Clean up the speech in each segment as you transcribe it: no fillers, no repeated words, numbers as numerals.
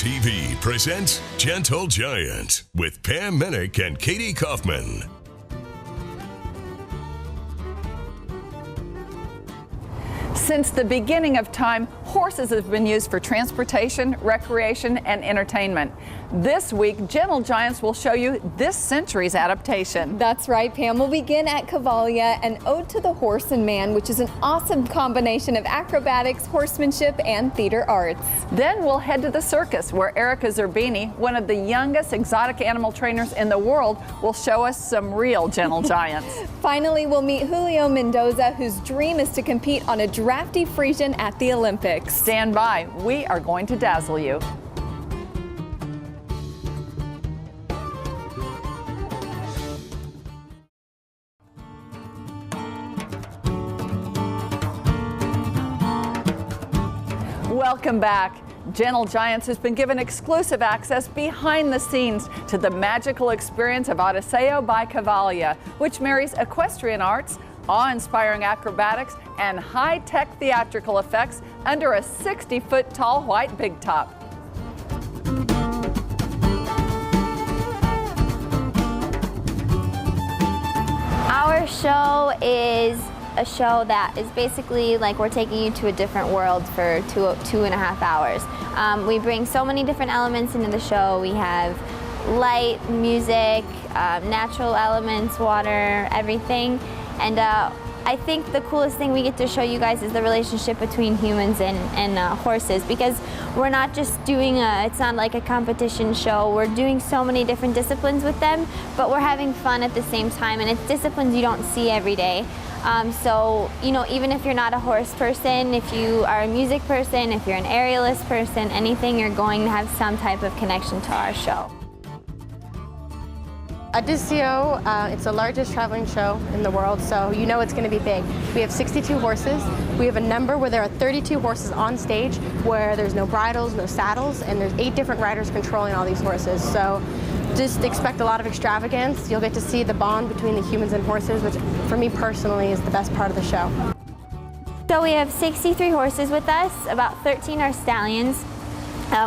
TV presents Gentle Giant with Pam Minnick and Katie Kaufman. Since the beginning of time, horses have been used for transportation, recreation, and entertainment. This week, Gentle Giants will show you this century's adaptation. That's right, Pam. We'll begin at Cavalia, an ode to the horse and man, which is an awesome combination of acrobatics, horsemanship, and theater arts. Then we'll head to the circus, where Erika Zerbini, one of the youngest exotic animal trainers in the world, will show us some real Gentle Giants. Finally, we'll meet Julio Mendoza, whose dream is to compete on a drafty Friesian at the Olympics. Stand by. We are going to dazzle you. Welcome back. Gentle Giants has been given exclusive access behind the scenes to the magical experience of Odyssey by Cavalia, which marries equestrian arts, awe-inspiring acrobatics, and high-tech theatrical effects under a 60-foot tall white big top. Our show is a show that is basically like we're taking you to a different world for two and a half hours. We bring so many different elements into the show. We have light, music, natural elements, water, everything. And I think the coolest thing we get to show you guys is the relationship between humans and horses, because we're not just doing it's not like a competition show. We're doing so many different disciplines with them, but we're having fun at the same time, and it's disciplines you don't see every day. So, you know, even if you're not a horse person, if you are a music person, if you're an aerialist person, anything, you're going to have some type of connection to our show. Odyssey, it's the largest traveling show in the world, so you know it's going to be big. We have 62 horses. We have a number where there are 32 horses on stage where there's no bridles, no saddles, and there's 8 different riders controlling all these horses. So just expect a lot of extravagance. You'll get to see the bond between the humans and horses, which for me personally is the best part of the show. So we have 63 horses with us, about 13 are stallions.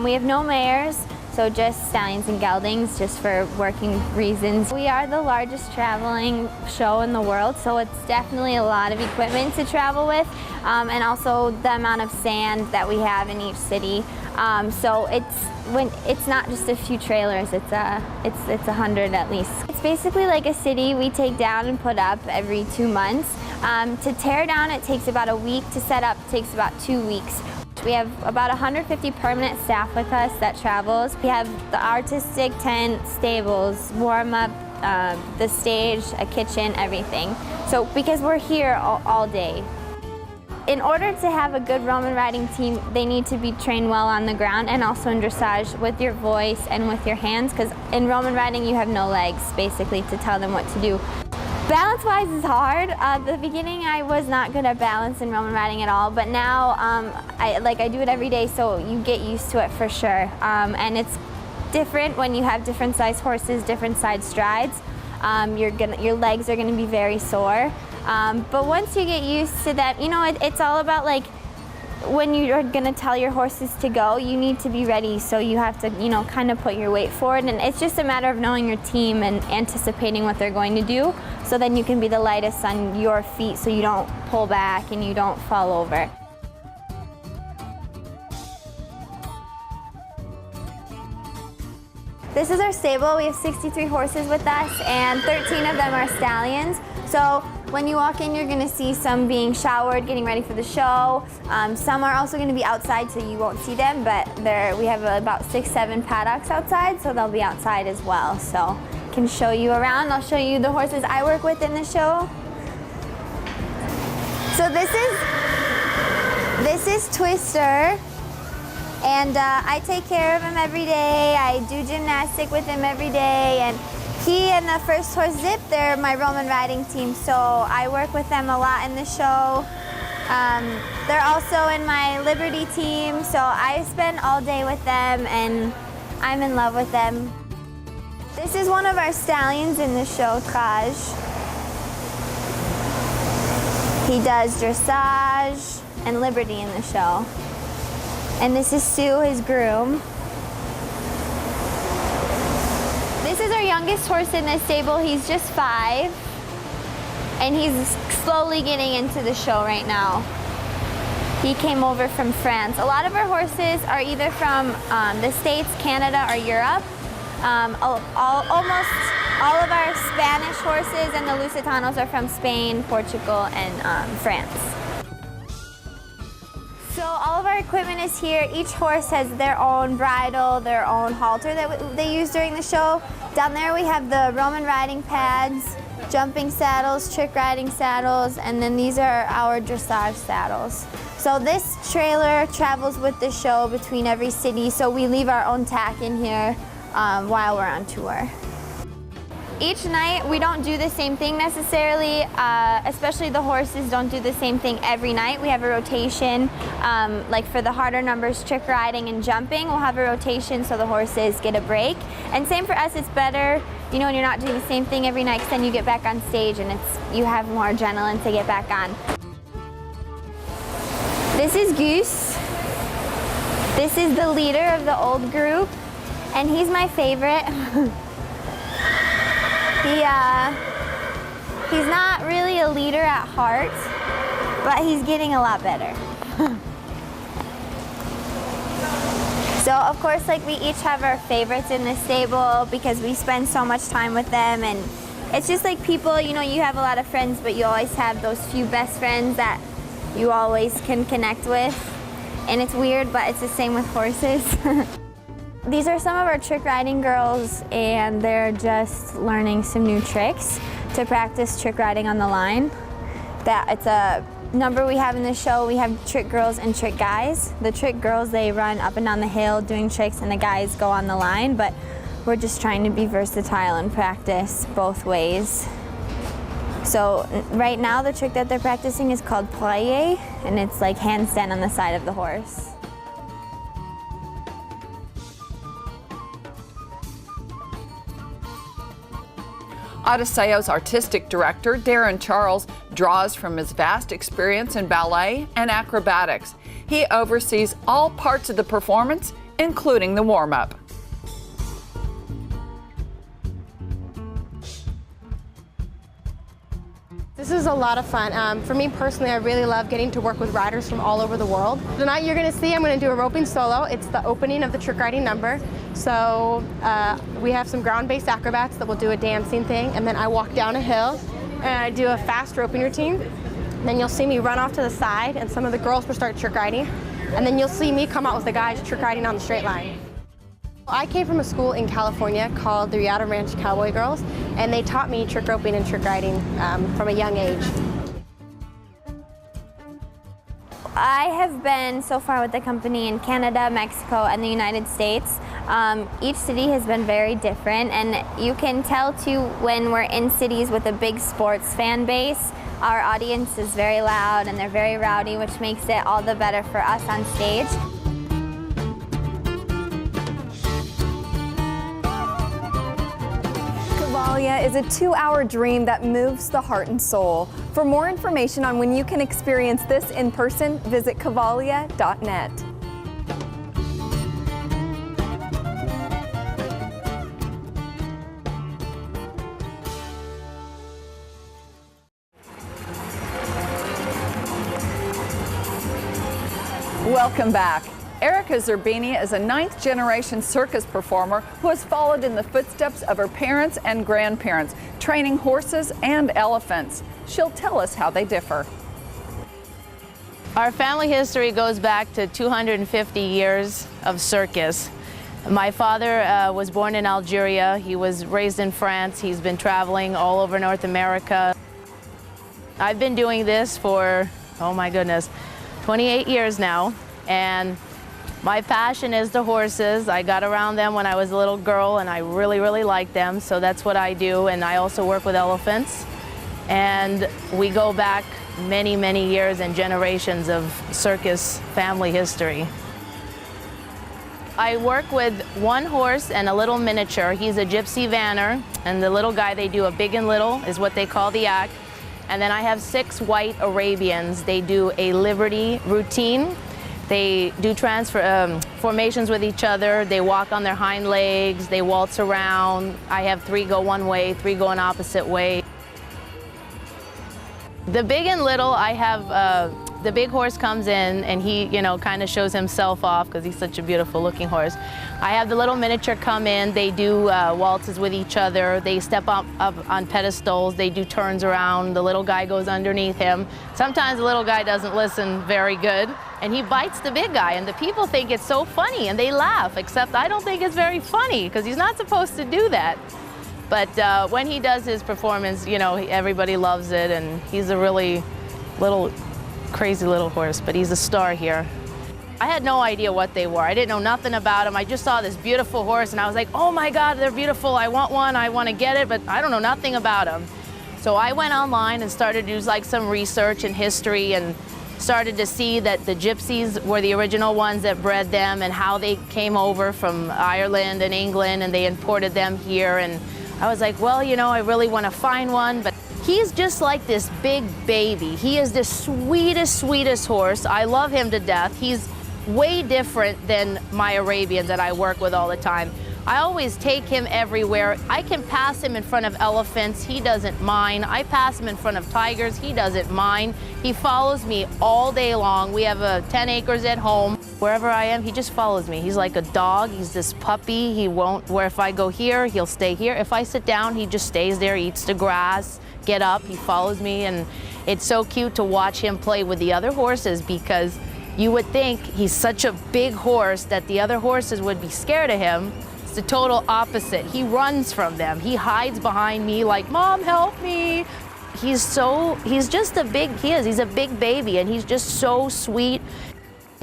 We have no mares. So just stallions and geldings, just for working reasons. We are the largest traveling show in the world, so it's definitely a lot of equipment to travel with, and also the amount of sand that we have in each city. So it's not just a few trailers, it's 100 at least. It's basically like a city we take down and put up every 2 months. To tear down, it takes about a week. To set up, it takes about 2 weeks. We have about 150 permanent staff with us that travels. We have the artistic tent, stables, warm-up, the stage, a kitchen, everything. So because we're here all day. In order to have a good Roman riding team, they need to be trained well on the ground and also in dressage with your voice and with your hands, because in Roman riding you have no legs, basically, to tell them what to do. Balance-wise is hard. At the beginning I was not good at balance in Roman riding at all, but now I do it every day, so you get used to it for sure. And it's different when you have different size horses, different size strides. Your legs are gonna be very sore. But once you get used to that, you know, it's all about like when you're gonna tell your horses to go, you need to be ready, so you have to, you know, kind of put your weight forward, and it's just a matter of knowing your team and anticipating what they're going to do, so then you can be the lightest on your feet so you don't pull back and you don't fall over. This is our stable. We have 63 horses with us, and 13 of them are stallions. So when you walk in, you're gonna see some being showered, getting ready for the show. Some are also gonna be outside, so you won't see them, but we have about 6-7 paddocks outside, so they'll be outside as well. So I can show you around. I'll show you the horses I work with in the show. So this is Twister. And I take care of him every day. I do gymnastic with him every day. And he and the first horse, Zip, they're my Roman riding team, so I work with them a lot in the show. They're also in my Liberty team, so I spend all day with them, and I'm in love with them. This is one of our stallions in the show, Taj. He does dressage and Liberty in the show. And this is Stu, his groom. This is our youngest horse in the stable. He's just 5, and he's slowly getting into the show right now. He came over from France. A lot of our horses are either from the States, Canada, or Europe. Almost all of our Spanish horses and the Lusitanos are from Spain, Portugal, and France. So all of our equipment is here. Each horse has their own bridle, their own halter that they use during the show. Down there we have the Roman riding pads, jumping saddles, trick riding saddles, and then these are our dressage saddles. So this trailer travels with the show between every city, so we leave our own tack in here while we're on tour. Each night we don't do the same thing necessarily, especially the horses don't do the same thing every night. We have a rotation, like for the harder numbers, trick riding and jumping, we'll have a rotation so the horses get a break. And same for us, it's better, you know, when you're not doing the same thing every night, because then you get back on stage and you have more adrenaline to get back on. This is Goose. This is the leader of the old group, and he's my favorite. He's not really a leader at heart, but he's getting a lot better. So of course, like, we each have our favorites in the stable because we spend so much time with them, and it's just like people, you know, you have a lot of friends, but you always have those few best friends that you always can connect with. And it's weird, but it's the same with horses. These are some of our trick riding girls, and they're just learning some new tricks to practice trick riding on the line. It's a number we have in the show. We have trick girls and trick guys. The trick girls, they run up and down the hill doing tricks, and the guys go on the line, but we're just trying to be versatile and practice both ways. So right now the trick that they're practicing is called plie, and it's like handstand on the side of the horse. Odysseo's artistic director, Darren Charles, draws from his vast experience in ballet and acrobatics. He oversees all parts of the performance, including the warm-up. This is a lot of fun. For me personally, I really love getting to work with riders from all over the world. Tonight you're going to see I'm going to do a roping solo. It's the opening of the trick riding number. So we have some ground-based acrobats that will do a dancing thing, and then I walk down a hill and I do a fast roping routine. Then you'll see me run off to the side, and some of the girls will start trick riding. And then you'll see me come out with the guys trick riding on the straight line. I came from a school in California called the Riata Ranch Cowboy Girls, and they taught me trick roping and trick riding from a young age. I have been so far with the company in Canada, Mexico, and the United States. Each city has been very different, and you can tell too when we're in cities with a big sports fan base, our audience is very loud and they're very rowdy, which makes it all the better for us on stage. Cavalia is a 2-hour dream that moves the heart and soul. For more information on when you can experience this in person, visit cavalia.net. Welcome back. Erika Zerbini is a 9th-generation circus performer who has followed in the footsteps of her parents and grandparents, training horses and elephants. She'll tell us how they differ. Our family history goes back to 250 years of circus. My father was born in Algeria. He was raised in France. He's been traveling all over North America. I've been doing this for, oh my goodness, 28 years now, and my passion is the horses. I got around them when I was a little girl, and I really, really like them, so that's what I do. And I also work with elephants, and we go back many, many years and generations of circus family history. I work with one horse and a little miniature. He's a gypsy vanner, and the little guy, they do a big and little, is what they call the act. And then I have 6 white Arabians. They do a liberty routine. They do formations with each other. They walk on their hind legs. They waltz around. I have 3 go one way, 3 go an opposite way. The big and little, I have, the big horse comes in and he, kind of shows himself off because he's such a beautiful looking horse. I have the little miniature come in. They do waltzes with each other. They step up on pedestals. They do turns around. The little guy goes underneath him. Sometimes the little guy doesn't listen very good and he bites the big guy, and the people think it's so funny and they laugh, except I don't think it's very funny because he's not supposed to do that. But when he does his performance, everybody loves it, and he's a really crazy little horse, but he's a star here. I had no idea what they were. I didn't know nothing about them. I just saw this beautiful horse and I was like, oh my God, they're beautiful. I want one, I want to get it, but I don't know nothing about them. So I went online and started to do some research and history and started to see that the gypsies were the original ones that bred them and how they came over from Ireland and England and they imported them here. And I was like, well, I really want to find one, but he's just like this big baby. He is the sweetest, sweetest horse. I love him to death. He's way different than my Arabians that I work with all the time. I always take him everywhere. I can pass him in front of elephants. He doesn't mind. I pass him in front of tigers. He doesn't mind. He follows me all day long. We have 10 acres at home. Wherever I am, he just follows me. He's like a dog. He's this puppy. He won't, where if I go here, he'll stay here. If I sit down, he just stays there, eats the grass, get up, he follows me. And it's so cute to watch him play with the other horses because you would think he's such a big horse that the other horses would be scared of him. It's the total opposite. He runs from them. He hides behind me like, Mom, help me. He's just he's a big baby and he's just so sweet.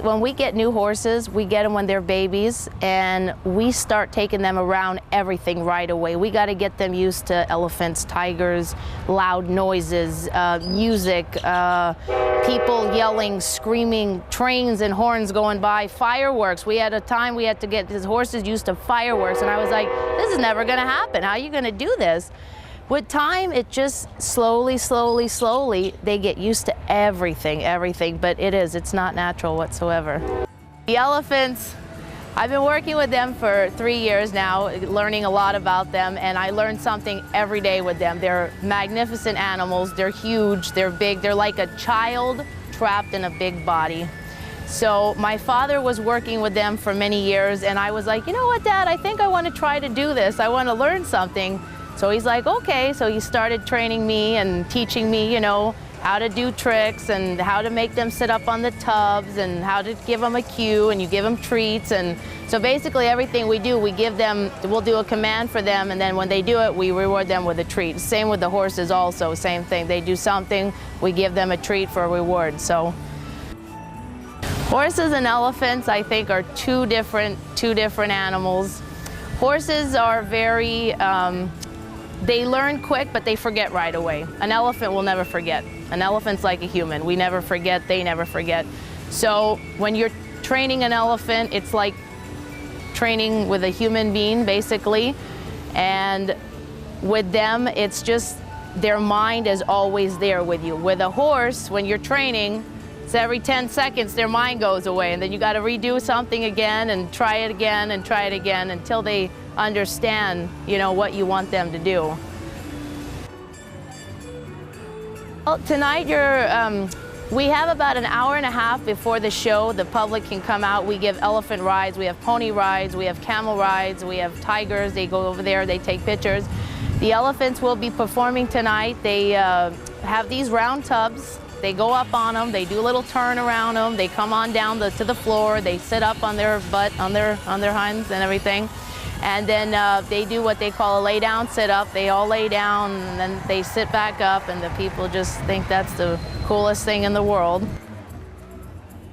When we get new horses, we get them when they're babies and we start taking them around everything right away. We got to get them used to elephants, tigers, loud noises, music, people yelling, screaming, trains and horns going by, fireworks. We had a time we had to get his horses used to fireworks and I was like, this is never going to happen. How are you going to do this? With time, it just slowly, they get used to everything, but it's not natural whatsoever. The elephants, I've been working with them for 3 years now, learning a lot about them, and I learn something every day with them. They're magnificent animals, they're huge, they're big, they're like a child trapped in a big body. So my father was working with them for many years, and I was like, you know what, Dad, I think I want to try to do this. I want to learn something. So he's like, okay. So he started training me and teaching me, how to do tricks and how to make them sit up on the tubs and how to give them a cue and you give them treats. And so basically everything we do, we'll do a command for them, and then when they do it, we reward them with a treat. Same with the horses also, same thing. They do something, we give them a treat for a reward. So horses and elephants, I think, are two different animals. Horses are very, they learn quick, but they forget right away. An elephant will never forget. An elephant's like a human. We never forget, they never forget. So when you're training an elephant, it's like training with a human being, basically. And with them, it's just their mind is always there with you. With a horse, when you're training, it's every 10 seconds their mind goes away, and then you got to redo something again and try it again and try it again until they understand, what you want them to do. Well, tonight we have about an hour and a half before the show. The public can come out. We give elephant rides, we have pony rides, we have camel rides, we have tigers. They go over there, they take pictures. The elephants will be performing tonight. They have these round tubs. They go up on them, they do a little turn around them, they come on down to the floor, they sit up on their butt, on their hinds and everything. And then they do what they call a lay down sit up. They all lay down and then they sit back up, and the people just think that's the coolest thing in the world.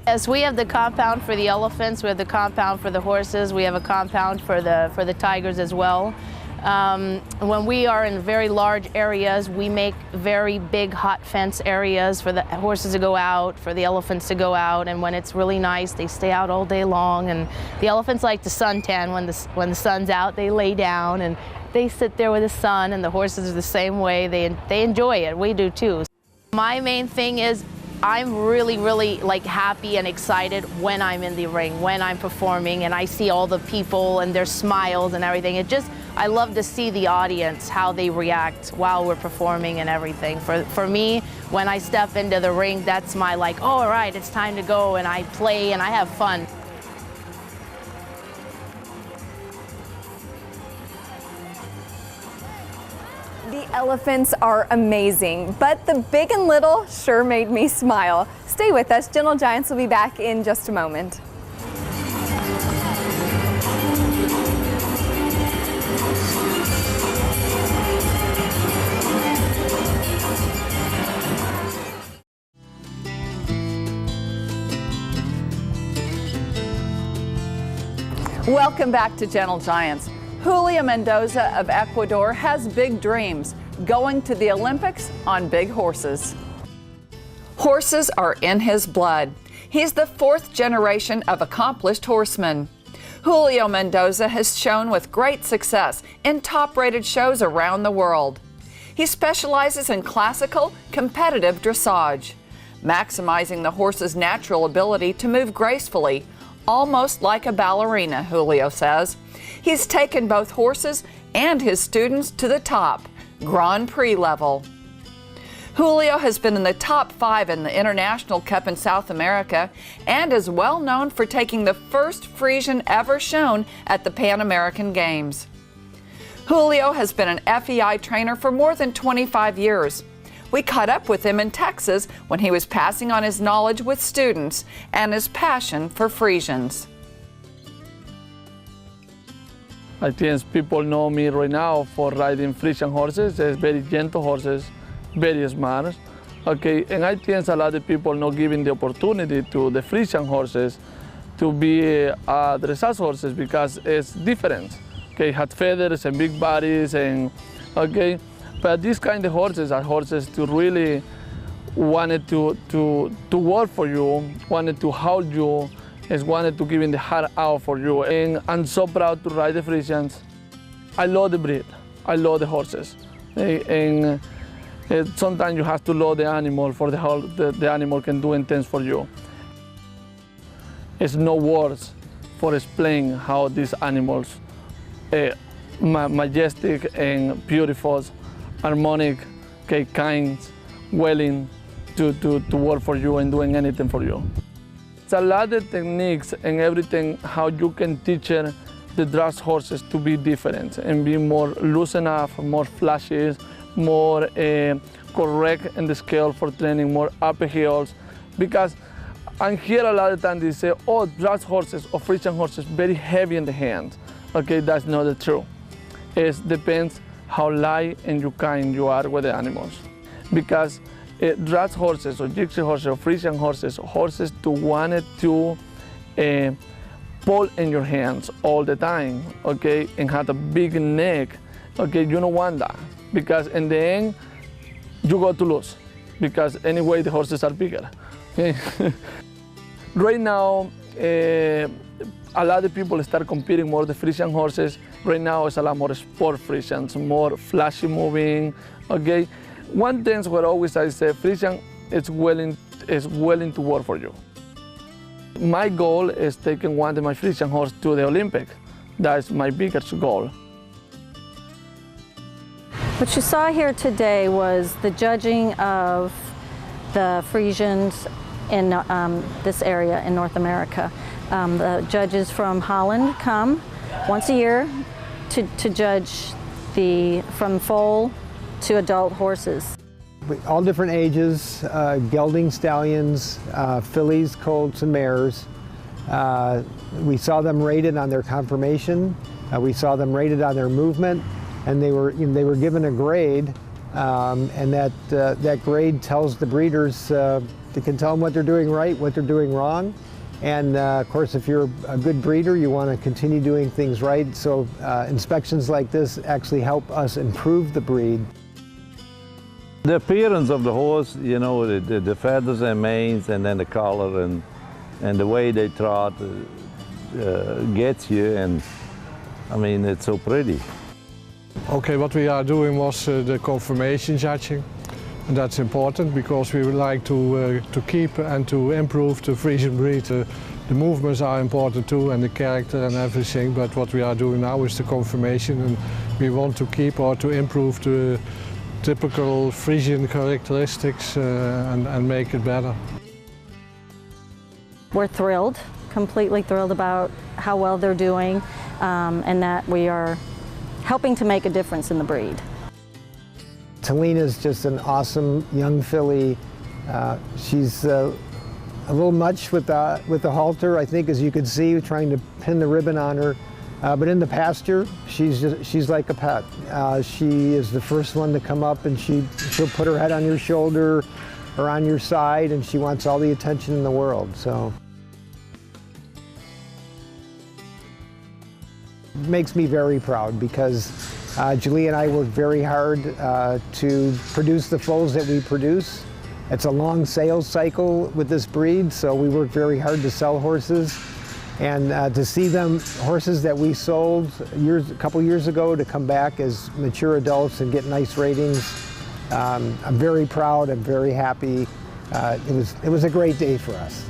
Yes, we have the compound for the elephants, we have the compound for the horses, we have a compound for the tigers as well. When we are in very large areas, we make very big hot fence areas for the horses to go out, for the elephants to go out, and when it's really nice, they stay out all day long. And the elephants like to suntan when the sun's out. They lay down and they sit there with the sun, and the horses are the same way. They enjoy it. We do too. My main thing is I'm really, really like happy and excited when I'm in the ring, when I'm performing and I see all the people and their smiles and everything. I love to see the audience, how they react while we're performing and everything. For me, when I step into the ring, that's my like, oh, all right, it's time to go, and I play and I have fun. The elephants are amazing, but the big and little sure made me smile. Stay with us. Gentle Giants will be back in just a moment. Welcome back to Gentle Giants. Julio Mendoza of Ecuador has big dreams, going to the Olympics on big horses. Horses are in his blood. He's the fourth generation of accomplished horsemen. Julio Mendoza has shown with great success in top-rated shows around the world. He specializes in classical, competitive dressage, maximizing the horse's natural ability to move gracefully, almost like a ballerina, Julio says. He's taken both horses and his students to the top, Grand Prix level. Julio has been in the top 5 in the International Cup in South America and is well known for taking the first Friesian ever shown at the Pan American Games. Julio has been an FEI trainer for more than 25 years. We caught up with him in Texas when he was passing on his knowledge with students and his passion for Friesians. I think people know me right now for riding Friesian horses. They're very gentle horses, very smart. Okay, and I think a lot of people not giving the opportunity to the Friesian horses to be dressage horses because it's different. Okay, had feathers and big bodies, and okay, but these kind of horses are horses to really wanted to work for you, wanted to hold you, is wanted to give in the heart out for you. And I'm so proud to ride the Friesians. I love the breed. I love the horses. And sometimes you have to love the animal for the animal can do things for you. There's no words for explaining how these animals, majestic and beautiful, harmonic, okay, kind, willing to work for you and doing anything for you. It's a lot of techniques and everything how you can teach the dress horses to be different and be more loose enough, more flashy, more correct in the scale for training, more upper heels. Because I hear a lot of times they say, oh, dress horses or Friesian horses very heavy in the hands. Okay, that's not the truth. It depends how light and you kind you are with the animals. Because dress horses or gypsy horses or Friesian horses, horses to want to pull in your hands all the time, okay, and have a big neck, okay, you don't want that. Because in the end, you got to lose. Because anyway, the horses are bigger. Okay? Right now, a lot of people start competing more the Friesian horses. Right now, it's a lot more sport Friesians, more flashy moving, okay? One thing what always I say, Friesian is willing to work for you. My goal is taking one of my Friesian horse to the Olympics. That's my biggest goal. What you saw here today was the judging of the Friesians in this area in North America. The judges from Holland come once a year to judge from foal to adult horses. All different ages, gelding stallions, fillies, colts, and mares. We saw them rated on their conformation. We saw them rated on their movement, and they were given a grade, and that grade tells the breeders, they can tell them what they're doing right, what they're doing wrong. And of course, if you're a good breeder, you want to continue doing things right. So inspections like this actually help us improve the breed. The appearance of the horse, you know, the feathers and manes, and then the color and the way they trot gets you, and I mean, it's so pretty. Okay, what we are doing was the conformation judging. And that's important because we would like to keep and to improve the Friesian breed. The movements are important too, and the character and everything, but what we are doing now is the confirmation, and we want to keep or to improve the typical Friesian characteristics and make it better. We're thrilled, completely thrilled about how well they're doing, and that we are helping to make a difference in the breed. Talina's just an awesome young filly. She's a little much with the halter, I think, as you could see, trying to pin the ribbon on her. But in the pasture, she's like a pet. She is the first one to come up, and she'll put her head on your shoulder or on your side, and she wants all the attention in the world. So it makes me very proud because Julie and I worked very hard to produce the foals that we produce. It's a long sales cycle with this breed, so we work very hard to sell horses. And to see them, horses that we sold a couple years ago, to come back as mature adults and get nice ratings, I'm very proud, I'm very happy. It was a great day for us.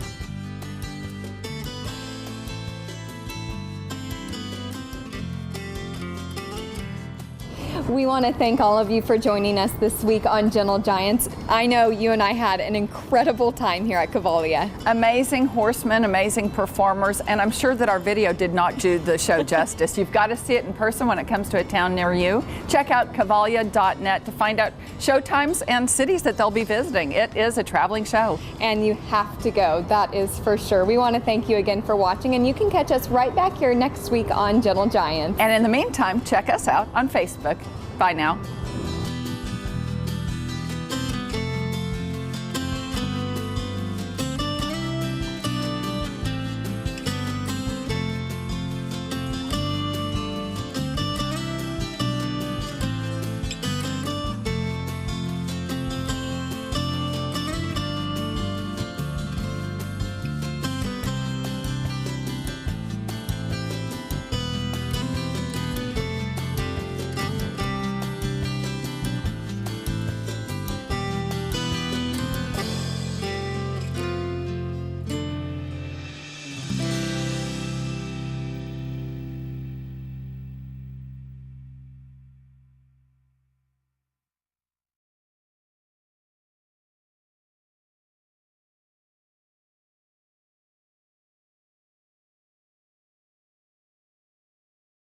We want to thank all of you for joining us this week on Gentle Giants. I know you and I had an incredible time here at Cavalia. Amazing horsemen, amazing performers, and I'm sure that our video did not do the show justice. You've got to see it in person when it comes to a town near you. Check out cavalia.net to find out show times and cities that they'll be visiting. It is a traveling show. And you have to go, that is for sure. We want to thank you again for watching, and you can catch us right back here next week on Gentle Giants. And in the meantime, check us out on Facebook. Bye now.